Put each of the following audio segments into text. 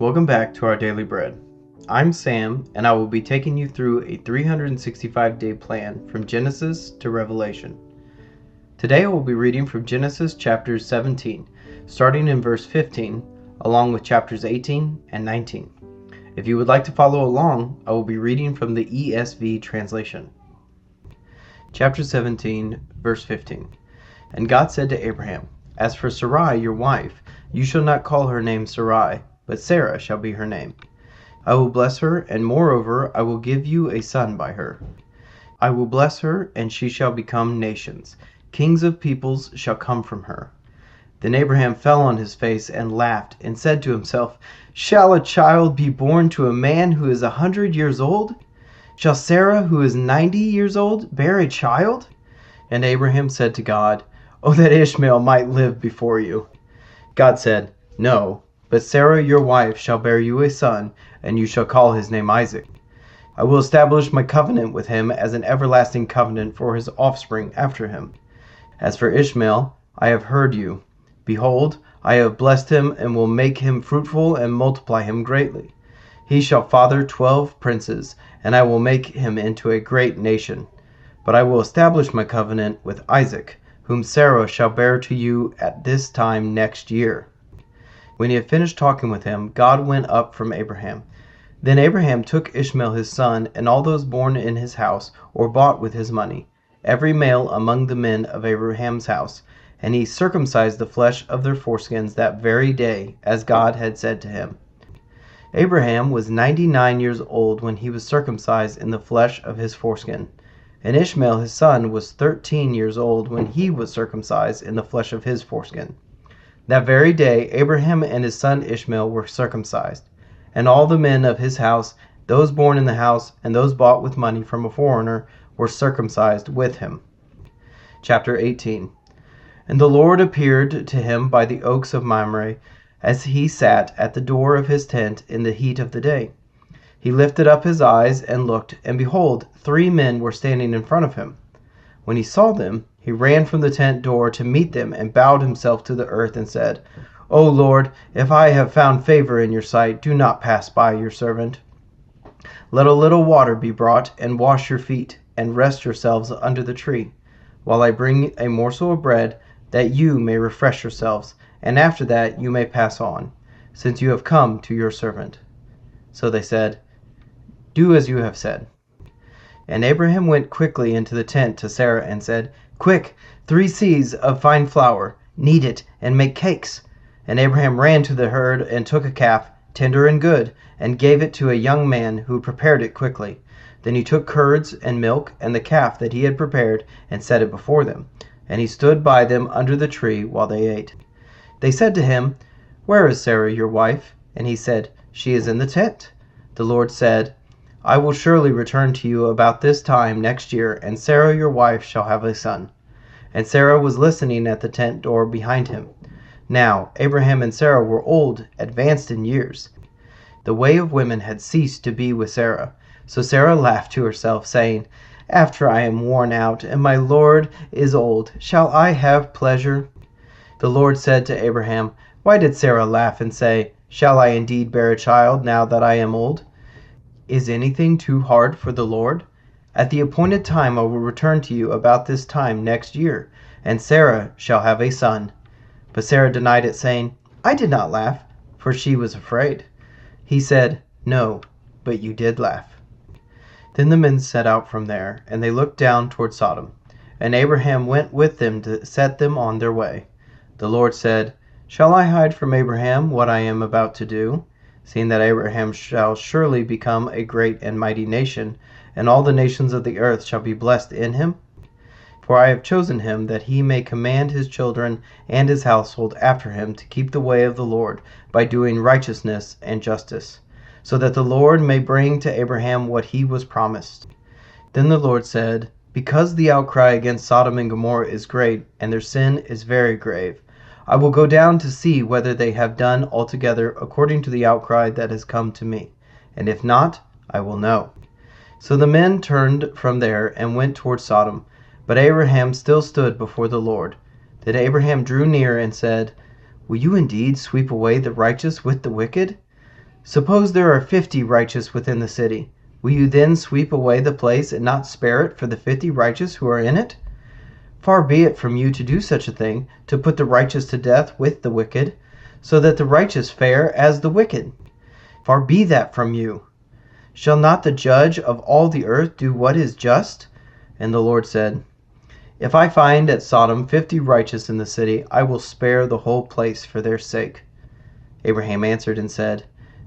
Welcome back to our Daily Bread. I'm Sam, and I will be taking you through a 365-day plan from Genesis to Revelation. Today I will be reading from Genesis chapter 17, starting in verse 15, along with chapters 18 and 19. If you would like to follow along, I will be reading from the ESV translation. Chapter 17, verse 15. And God said to Abraham, As for Sarai, your wife, you shall not call her name Sarai, but Sarah shall be her name. I will bless her, and moreover I will give you a son by her. I will bless her, and she shall become nations. Kings of peoples shall come from her. Then Abraham fell on his face and laughed, and said to himself, Shall a child be born to a man who is 100 years old? Shall Sarah, who is 90 years old, bear a child? And Abraham said to God, Oh, that Ishmael might live before you. God said, No, but Sarah your wife shall bear you a son, and you shall call his name Isaac. I will establish my covenant with him as an everlasting covenant for his offspring after him. As for Ishmael, I have heard you. Behold, I have blessed him, and will make him fruitful and multiply him greatly. He shall father 12 princes, and I will make him into a great nation. But I will establish my covenant with Isaac, whom Sarah shall bear to you at this time next year. When he had finished talking with him, God went up from Abraham. Then Abraham took Ishmael his son, and all those born in his house, or bought with his money, every male among the men of Abraham's house, and he circumcised the flesh of their foreskins that very day, as God had said to him. Abraham was 99 years old when he was circumcised in the flesh of his foreskin, and Ishmael his son was 13 years old when he was circumcised in the flesh of his foreskin. That very day Abraham and his son Ishmael were circumcised, and all the men of his house, those born in the house, and those bought with money from a foreigner, were circumcised with him. Chapter 18. And the Lord appeared to him by the oaks of Mamre, as he sat at the door of his tent in the heat of the day. He lifted up his eyes and looked, and behold, 3 men were standing in front of him. When he saw them, he ran from the tent door to meet them, and bowed himself to the earth, and said, O Lord, if I have found favor in your sight, do not pass by your servant. Let a little water be brought, and wash your feet, and rest yourselves under the tree, while I bring a morsel of bread, that you may refresh yourselves, and after that you may pass on, since you have come to your servant. So they said, Do as you have said. And Abraham went quickly into the tent to Sarah and said, Quick, 3 seahs of fine flour, knead it, and make cakes. And Abraham ran to the herd and took a calf, tender and good, and gave it to a young man who prepared it quickly. Then he took curds and milk and the calf that he had prepared and set it before them. And he stood by them under the tree while they ate. They said to him, Where is Sarah your wife? And he said, She is in the tent. The Lord said, I will surely return to you about this time next year, and Sarah your wife shall have a son. And Sarah was listening at the tent door behind him. Now Abraham and Sarah were old, advanced in years. The way of women had ceased to be with Sarah. So Sarah laughed to herself, saying, After I am worn out, and my Lord is old, shall I have pleasure? The Lord said to Abraham, Why did Sarah laugh and say, Shall I indeed bear a child now that I am old? Is anything too hard for the Lord? At the appointed time I will return to you about this time next year, and Sarah shall have a son. But Sarah denied it, saying, I did not laugh, for she was afraid. He said, No, but you did laugh. Then the men set out from there, and they looked down toward Sodom. And Abraham went with them to set them on their way. The Lord said, Shall I hide from Abraham what I am about to do? Seeing that Abraham shall surely become a great and mighty nation, and all the nations of the earth shall be blessed in him? For I have chosen him, that he may command his children and his household after him to keep the way of the Lord, by doing righteousness and justice, so that the Lord may bring to Abraham what he was promised. Then the Lord said, Because the outcry against Sodom and Gomorrah is great, and their sin is very grave, I will go down to see whether they have done altogether according to the outcry that has come to me, and if not, I will know. So the men turned from there and went toward Sodom, but Abraham still stood before the Lord. Then Abraham drew near and said, Will you indeed sweep away the righteous with the wicked? Suppose there are 50 righteous within the city. Will you then sweep away the place and not spare it for the 50 righteous who are in it? Far be it from you to do such a thing, to put the righteous to death with the wicked, so that the righteous fare as the wicked. Far be that from you. Shall not the judge of all the earth do what is just? And the Lord said, If I find at Sodom 50 righteous in the city, I will spare the whole place for their sake. Abraham answered and said,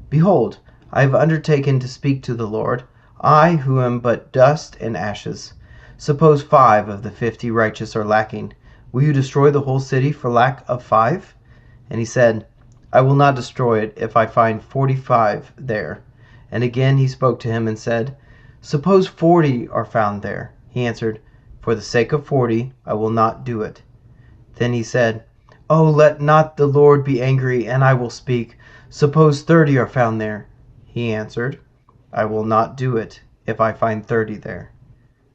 Behold, I have undertaken to speak to the Lord, I who am but dust and ashes. Suppose 5 of the 50 righteous are lacking. Will you destroy the whole city for lack of 5? And he said, I will not destroy it if I find 45 there. And again he spoke to him and said, Suppose 40 are found there. He answered, For the sake of 40 I will not do it. Then he said, Oh, let not the Lord be angry, and I will speak. Suppose 30 are found there. He answered, I will not do it if I find 30 there.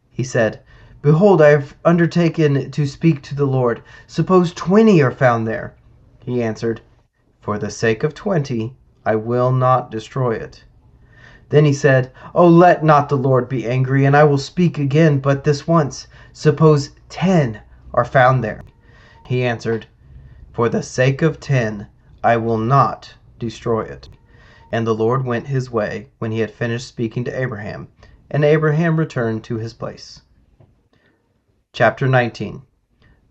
He said, Behold, I have undertaken to speak to the Lord. Suppose 20 are found there. He answered, For the sake of 20 I will not destroy it. Then he said, Oh, let not the Lord be angry, and I will speak again but this once. Suppose 10 are found there. He answered, For the sake of 10 I will not destroy it. And the Lord went his way when he had finished speaking to Abraham, and Abraham returned to his place. Chapter 19.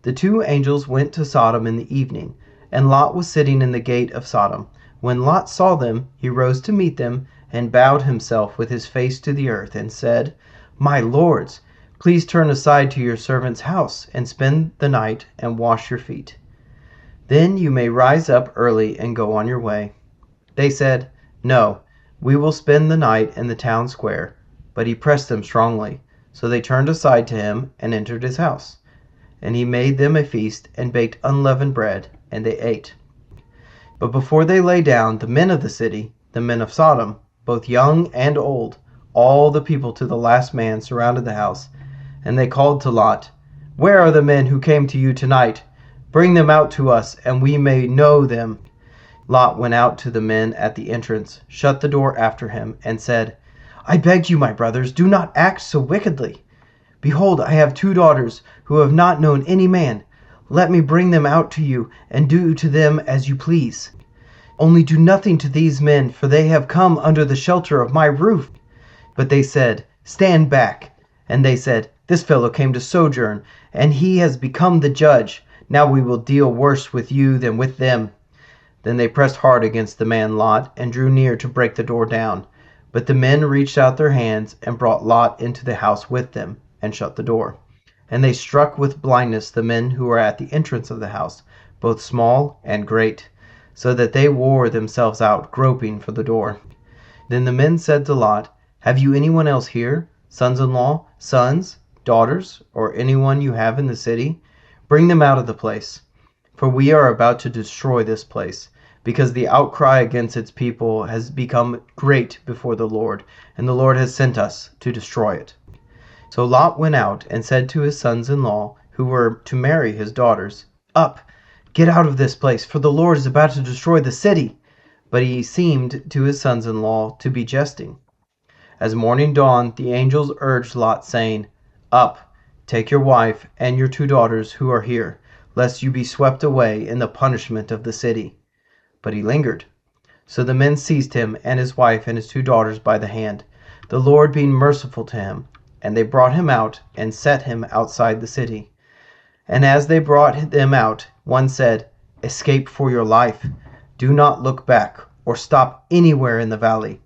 The 2 angels went to Sodom in the evening, and Lot was sitting in the gate of Sodom. When Lot saw them, he rose to meet them, and bowed himself with his face to the earth, and said, My lords, please turn aside to your servant's house, and spend the night, and wash your feet. Then you may rise up early and go on your way. They said, No, we will spend the night in the town square. But he pressed them strongly. So they turned aside to him, and entered his house. And he made them a feast, and baked unleavened bread, and they ate. But before they lay down, the men of the city, the men of Sodom, both young and old, all the people to the last man, surrounded the house. And they called to Lot, Where are the men who came to you tonight? Bring them out to us, and we may know them. Lot went out to the men at the entrance, shut the door after him, and said, I beg you, my brothers, do not act so wickedly. Behold, I have 2 daughters who have not known any man. Let me bring them out to you, and do to them as you please. Only do nothing to these men, for they have come under the shelter of my roof. But they said, Stand back. And they said, This fellow came to sojourn, and he has become the judge. Now we will deal worse with you than with them. Then they pressed hard against the man Lot, and drew near to break the door down. But the men reached out their hands, and brought Lot into the house with them, and shut the door. And they struck with blindness the men who were at the entrance of the house, both small and great, so that they wore themselves out, groping for the door. Then the men said to Lot, Have you anyone else here, sons-in-law, sons, daughters, or anyone you have in the city? Bring them out of the place. For we are about to destroy this place, because the outcry against its people has become great before the Lord, and the Lord has sent us to destroy it. So Lot went out and said to his sons-in-law, who were to marry his daughters, Up, get out of this place, for the Lord is about to destroy the city. But he seemed to his sons-in-law to be jesting. As morning dawned, the angels urged Lot, saying, Up, take your wife and your 2 daughters who are here, lest you be swept away in the punishment of the city. But he lingered. So the men seized him and his wife and his 2 daughters by the hand, the Lord being merciful to him. And they brought him out and set him outside the city. And as they brought them out, one said, Escape for your life. Do not look back or stop anywhere in the valley.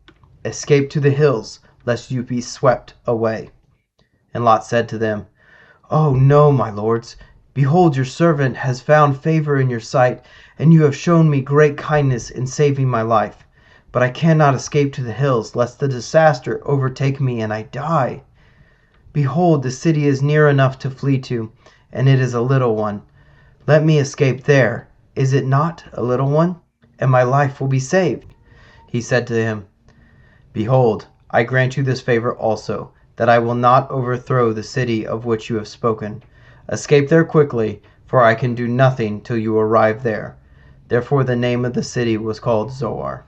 Escape to the hills, lest you be swept away. And Lot said to them, Oh no, my lords. Behold, your servant has found favor in your sight, and you have shown me great kindness in saving my life. But I cannot escape to the hills, lest the disaster overtake me and I die. Behold, the city is near enough to flee to, and it is a little one. Let me escape there. Is it not a little one? And my life will be saved. He said to him, Behold, I grant you this favor also, that I will not overthrow the city of which you have spoken. Escape there quickly, for I can do nothing till you arrive there. Therefore the name of the city was called Zoar.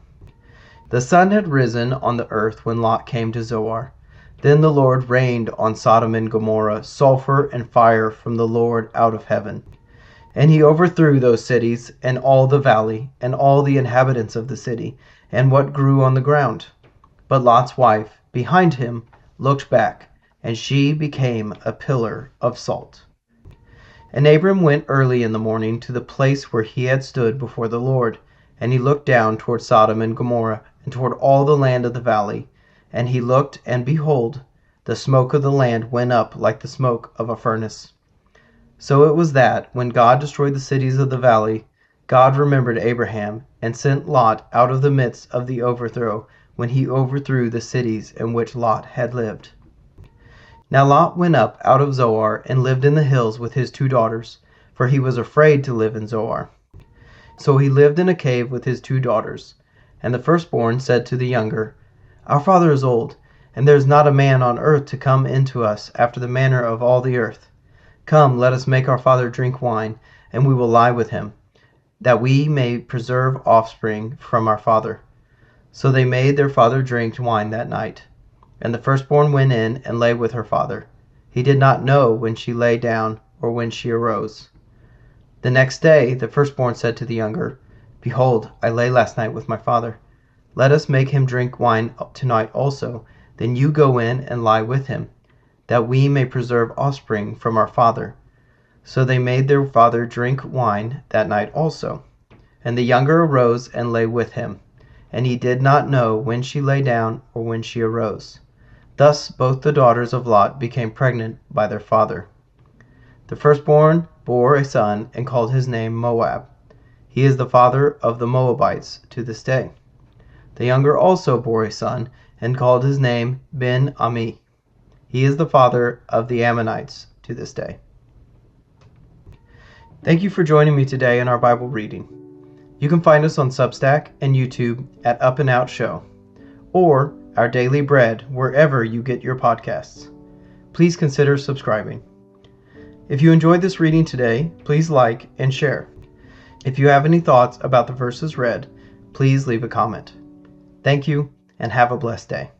The sun had risen on the earth when Lot came to Zoar. Then the Lord rained on Sodom and Gomorrah sulfur and fire from the Lord out of heaven. And he overthrew those cities, and all the valley, and all the inhabitants of the city, and what grew on the ground. But Lot's wife, behind him, looked back, and she became a pillar of salt. And Abram went early in the morning to the place where he had stood before the Lord, and he looked down toward Sodom and Gomorrah, and toward all the land of the valley. And he looked, and behold, the smoke of the land went up like the smoke of a furnace. So it was that, when God destroyed the cities of the valley, God remembered Abraham, and sent Lot out of the midst of the overthrow, when he overthrew the cities in which Lot had lived. Now Lot went up out of Zoar, and lived in the hills with his 2 daughters, for he was afraid to live in Zoar. So he lived in a cave with his 2 daughters. And the firstborn said to the younger, Our father is old, and there is not a man on earth to come in to us after the manner of all the earth. Come, let us make our father drink wine, and we will lie with him, that we may preserve offspring from our father. So they made their father drink wine that night. And the firstborn went in and lay with her father. He did not know when she lay down or when she arose. The next day the firstborn said to the younger, Behold, I lay last night with my father. Let us make him drink wine tonight also. Then you go in and lie with him, that we may preserve offspring from our father. So they made their father drink wine that night also. And the younger arose and lay with him, and he did not know when she lay down or when she arose. Thus both the daughters of Lot became pregnant by their father. The firstborn bore a son and called his name Moab. He is the father of the Moabites to this day. The younger also bore a son and called his name Ben-Ami. He is the father of the Ammonites to this day. Thank you for joining me today in our Bible reading. You can find us on Substack and YouTube at Up+Out Show, or Our Daily Bread wherever you get your podcasts. Please consider subscribing. If you enjoyed this reading today, please like and share. If you have any thoughts about the verses read, please leave a comment. Thank you, and have a blessed day.